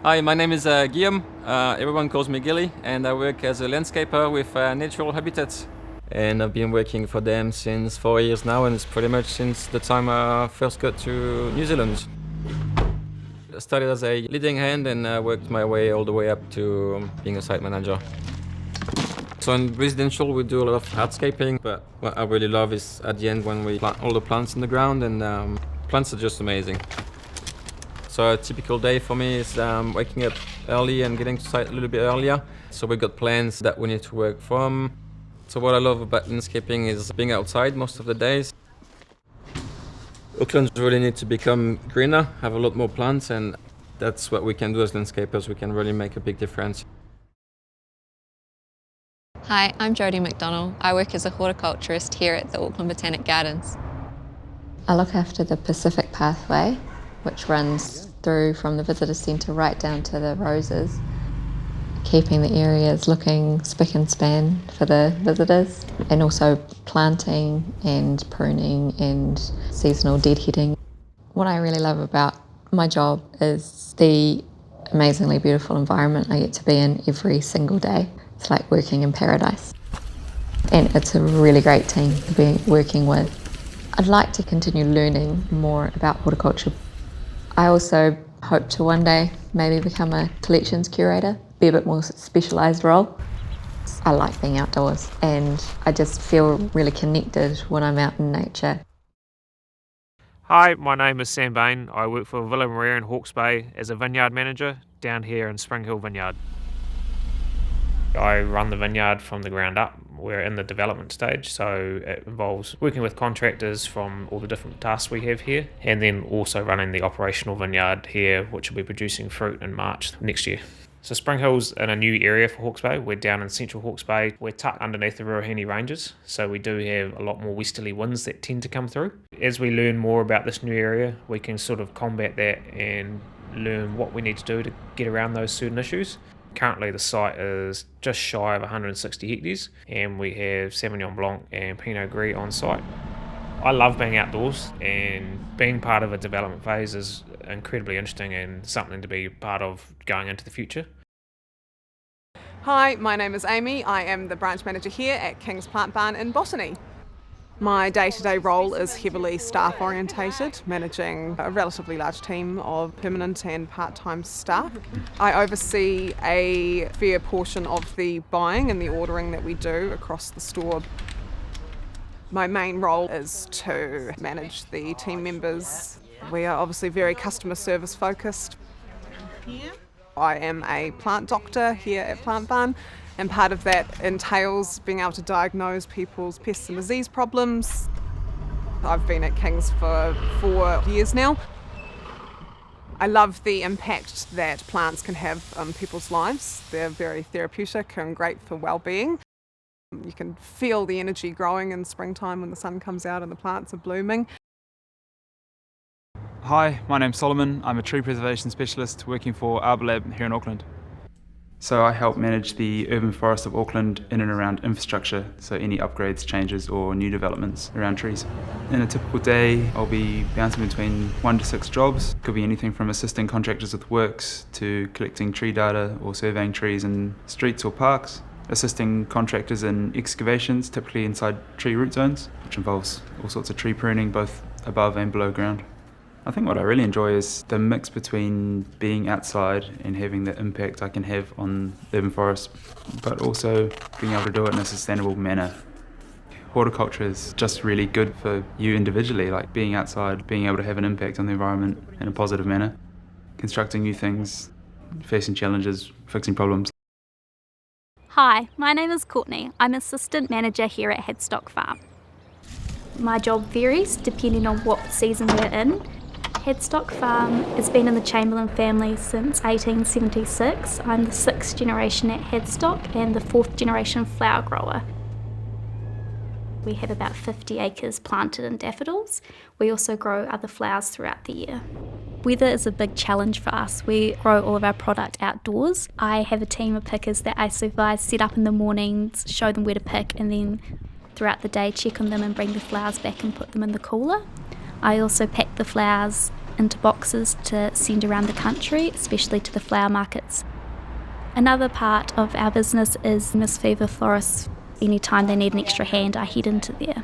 Hi, my name is Guillaume. Everyone calls me Gilly, and I work as a landscaper with Natural Habitats. And I've been working for them since 4 years now, and it's pretty much since the time I first got to New Zealand. I started as a leading hand and worked my way all the way up to being a site manager. So in residential, we do a lot of hardscaping, but what I really love is at the end when we plant all the plants in the ground, and plants are just amazing. So a typical day for me is waking up early and getting to site a little bit earlier. So we've got plans that we need to work from. So what I love about landscaping is being outside most of the days. Auckland really needs to become greener, have a lot more plants, and that's what we can do as landscapers. We can really make a big difference. Hi, I'm Jodie McDonald. I work as a horticulturist here at the Auckland Botanic Gardens. I look after the Pacific Pathway, which runs through from the visitor centre right down to the roses, keeping the areas looking spick and span for the visitors, and also planting and pruning and seasonal deadheading. What I really love about my job is the amazingly beautiful environment I get to be in every single day. It's like working in paradise. And it's a really great team to be working with. I'd like to continue learning more about horticulture. I also hope to one day maybe become a collections curator, be a bit more specialised role. I like being outdoors and I just feel really connected when I'm out in nature. Hi, my name is Sam Bain. I work for Villa Maria in Hawke's Bay as a vineyard manager down here in Spring Hill Vineyard. I run the vineyard from the ground up. We're in the development stage, so it involves working with contractors from all the different tasks we have here, and then also running the operational vineyard here, which will be producing fruit in March next year. So Spring Hill's in a new area for Hawke's Bay. We're down in central Hawke's Bay. We're tucked underneath the Ruahine Ranges, so we do have a lot more westerly winds that tend to come through. As we learn more about this new area, we can sort of combat that and learn what we need to do to get around those certain issues. Currently the site is just shy of 160 hectares and we have Sauvignon Blanc and Pinot Gris on site. I love being outdoors, and being part of a development phase is incredibly interesting and something to be part of going into the future. Hi, my name is Amy. I am the branch manager here at King's Plant Barn in Botany. My day-to-day role is heavily staff orientated, managing a relatively large team of permanent and part-time staff. I oversee a fair portion of the buying and the ordering that we do across the store. My main role is to manage the team members. We are obviously very customer service focused. I am a plant doctor here at Plant Barn, and part of that entails being able to diagnose people's pests and disease problems. I've been at King's for 4 years now. I love the impact that plants can have on people's lives. They're very therapeutic and great for well-being. You can feel the energy growing in springtime when the sun comes out and the plants are blooming. Hi, my name's Solomon. I'm a tree preservation specialist working for Arborlab here in Auckland. So I help manage the urban forest of Auckland in and around infrastructure, so any upgrades, changes or new developments around trees. In a typical day, I'll be bouncing between 1 to 6 jobs. Could be anything from assisting contractors with works to collecting tree data or surveying trees in streets or parks, assisting contractors in excavations, typically inside tree root zones, which involves all sorts of tree pruning both above and below ground. I think what I really enjoy is the mix between being outside and having the impact I can have on the urban forest, but also being able to do it in a sustainable manner. Horticulture is just really good for you individually, like being outside, being able to have an impact on the environment in a positive manner, constructing new things, facing challenges, fixing problems. Hi, my name is Courtney. I'm Assistant Manager here at Headstock Farm. My job varies depending on what season we're in. Headstock Farm has been in the Chamberlain family since 1876. I'm the 6th generation at Headstock and the 4th generation flower grower. We have about 50 acres planted in daffodils. We also grow other flowers throughout the year. Weather is a big challenge for us. We grow all of our product outdoors. I have a team of pickers that I supervise, set up in the mornings, show them where to pick, and then throughout the day check on them and bring the flowers back and put them in the cooler. I also pack the flowers into boxes to send around the country, especially to the flower markets. Another part of our business is Miss Fever Florists. Anytime they need an extra hand, I head into there.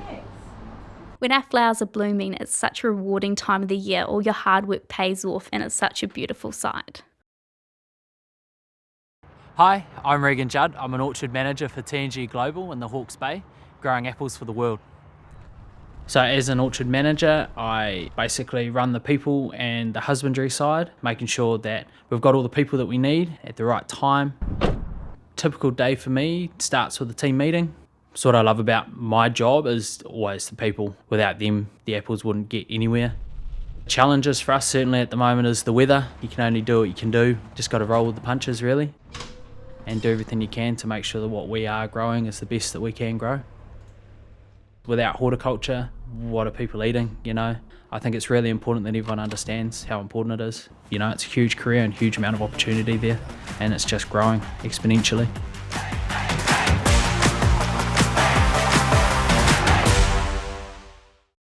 When our flowers are blooming, it's such a rewarding time of the year. All your hard work pays off and it's such a beautiful sight. Hi, I'm Regan Judd. I'm an orchard manager for T&G Global in the Hawke's Bay, growing apples for the world. So as an orchard manager, I basically run the people and the husbandry side, making sure that we've got all the people that we need at the right time. Typical day for me starts with a team meeting. So what I love about my job is always the people. Without them, the apples wouldn't get anywhere. Challenges for us certainly at the moment is the weather. You can only do what you can do. Just got to roll with the punches really, and do everything you can to make sure that what we are growing is the best that we can grow. Without horticulture, what are people eating, you know? I think it's really important that everyone understands how important it is. You know, it's a huge career and huge amount of opportunity there, and it's just growing exponentially.